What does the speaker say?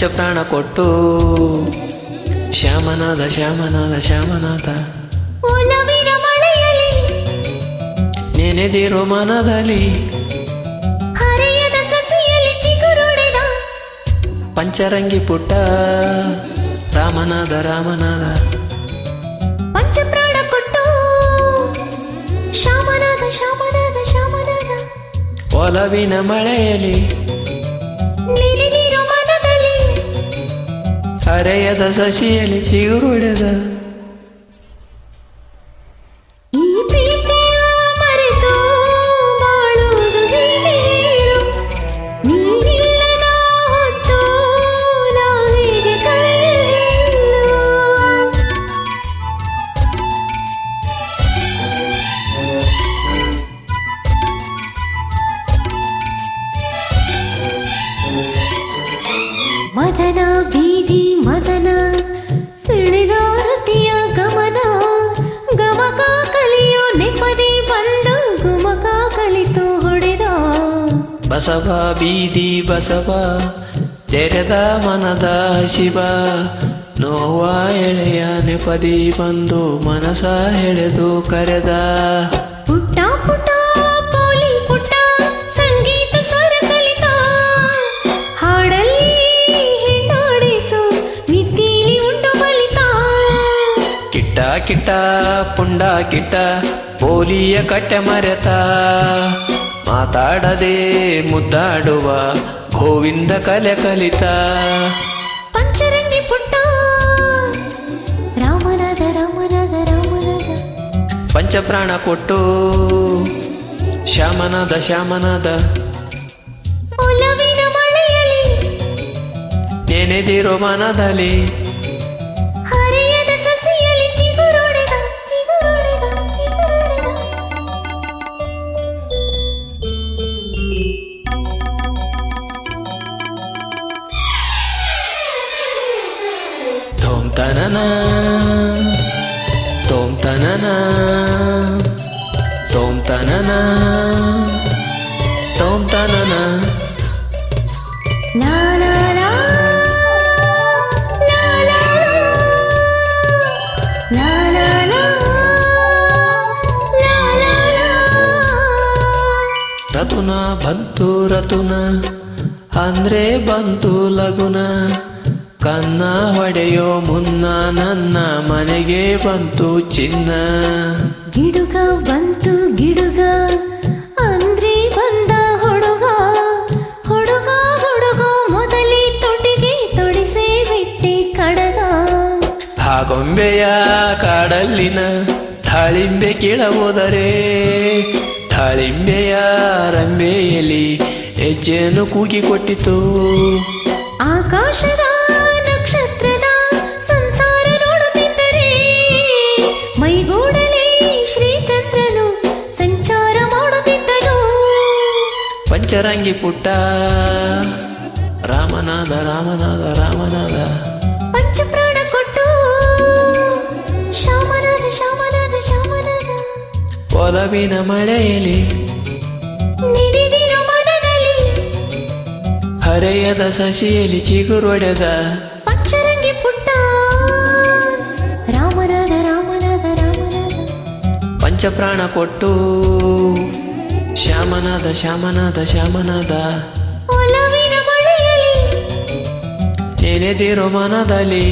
ಪಂಚಪ್ರಾಣ ಕೊಟ್ಟು ಶ್ಯಾಮನಾದ ಶ್ಯಾಮನಾದ ಶ್ಯಾಮನಾದ ಒಲವಿನ ಮಳೆಯಲ್ಲಿ ನೆನೆದಿರೋ ಮನದಲ್ಲಿ ಹರೆಯದ ಸತಿಯಲ್ಲಿ ಚಿಗುರೊಡೆದ ಪಂಚರಂಗಿ ಪುಟ್ಟ ರಾಮನಾದ ರಾಮನಾದ ಪಂಚಪ್ರಾಣ ಕೊಟ್ಟು ಶ್ಯಾಮನಾದ ಶ್ಯಾಮನಾದ ಶ್ಯಾಮನಾದ ಒಲವಿನ ಮಳೆಯಲ್ಲಿ ನೆನೆದಿರೋ ಮನದಲ್ಲಿ ಹರೆಯದ ಸಸಿಯಲ್ಲಿ ಚಿಗುರೊಡೆದ ಈ ಪ್ರೀತಿಯ ಮರೆತು ಬಾಳುವುದು ಹೇಳು ನೀನಿಲ್ಲದ ಹೊತ್ತು ನಾವೀಗ ಕಳೆಯಲು ಮದನ ಬೀದಿ ಮದನ ಸಿಳಿಗಾರತಿಯ ಗಮನ ಗಮಕ ಕಲಿಯೋ ನೆಪದಿ ಬಂದು ಗುಮಕ ಕಲಿತು ಹೊಡೆದ ಬಸವ ಬೀದಿ ಬಸವ ತೆರೆದ ಮನದ ಹಸಿವ ನೋವ ಎಳೆಯ ನೆಪದಿ ಬಂದು ಮನಸ ಎಳೆದು ಕರೆದ ಪುಟ್ಟ ಪುಟ್ಟ ಪೋಲಿ ಪುಟ್ಟ ಸಂಗೀತ ಸ್ವರ ಕಲಿತ ಹಾಡಲ್ಲಿ ಹಿಂದಾಡಿಸು ನಿದ್ದೀಲಿ ಉಂಟು ಬಲಿತ ಕಿಟ್ಟ ಕಿಟ್ಟ ಪುಂಡ ಕಿಟ್ಟ ಪೋಲಿಯ ಕಟ್ಟೆ ಮರೆತ ಮಾತಾಡದೆ ಮುದ್ದಾಡುವ ಗೋವಿಂದ ಕಲೆ ಕಲಿತ ಪಂಚರಂಗಿ ಪುಟ್ಟ ರಾಮನಾದ ರಾಮನಾದ ರಾಮನಾದ ಪಂಚಪ್ರಾಣ ಕೊಟ್ಟು ಶ್ಯಾಮನಾದ ಶ್ಯಾಮನಾದ ಒಲವಿನ ಮಳೆಯಲ್ಲಿ ನೆನೆದಿರೋ ಮನದಲ್ಲಿ ಹರೆಯದ ಸಸಿಯಲ್ಲಿ ಚಿಗುರೊಡೆದ ಚಿಗುರೊಡೆದ ಚಿಗುರೊಡೆದ ತೋಂ ತನನ ತೋಂ ತನನ ತೋಂ ತನನ ತೋಂ ತನನ ಲಾ ಲಾ ಲಾ ಲಾ ಲಾ ಲಾ ಲಾ ಲಾ ಲಾ ಲಾ ಲಾ ರತುನ ಬಂತು ರತುನ ಅಂದ್ರೆ ಬಂತು ಲಗುನ ಕನ್ನ ಹೊಡೆಯೋ ಮುನ್ನ ನನ್ನ ಮನೆಗೆ ಬಂತು ಚಿನ್ನ ಗಿಡುಗ ಬಂತು ಗಿಡುಗ ಅಂದ್ರೆ ಬಂದ ಹುಡುಗ ಹುಡುಗ ಹುಡುಗ ಮೊದಲೇ ತೊಟ್ಟಿಗೆ ತೊಡಿಸೇ ಬಿಟ್ಟೆ ಕಡಗ ಆಗೊಂಬೆಯ ಕಾಡಲ್ಲಿನ ದಾಳಿಂಬೆ ಕೀಳಬೋದರೆ ದಾಳಿಂಬೆಯ ರಂಬೆಯಲ್ಲಿ ಹೆಜ್ಜೆಯನ್ನು ಕೂಗಿ ಕೊಟ್ಟಿತು ಆಕಾಶದ ನಕ್ಷತ್ರದ ಸಂಸಾರ ನೋಡುತ್ತಿದ್ದರೆ ಮೈಗೂಡಲೇ ಶ್ರೀಚಂದ್ರನು ಸಂಚಾರ ಮಾಡುತ್ತಿದ್ದನು ಪಂಚರಂಗಿ ಪುಟ್ಟ ರಾಮನಾದ ರಾಮನಾದ ರಾಮನಾದ ಪಂಚಪ್ರಾಣ ಕೊಟ್ಟು ಶ್ಯಾಮನಾದ ಶ್ಯಾಮನಾದ ಶ್ಯಾಮನಾದ ಒಲವಿನ ಮಳೆಯಲ್ಲಿ ನಿರಿದಿರೋ ಮನದಲ್ಲಿ ಹರೆಯದ ಸಸಿಯಲ್ಲಿ ಚಿಗುರೊಡೆದ ಪಂಚರಂಗಿ ಪುಟ್ಟ ರಾಮನಾದ ರಾಮನಾದ ರಾಮನಾದ ಪಂಚಪ್ರಾಣ ಕೊಟ್ಟು ಶ್ಯಾಮನಾದ ಶ್ಯಾಮನಾದ ಶ್ಯಾಮನಾದ ಒಲವಿನ ಮಳೆಯಲ್ಲಿ ನೆನೆದಿರೋ ಮನದಲ್ಲಿ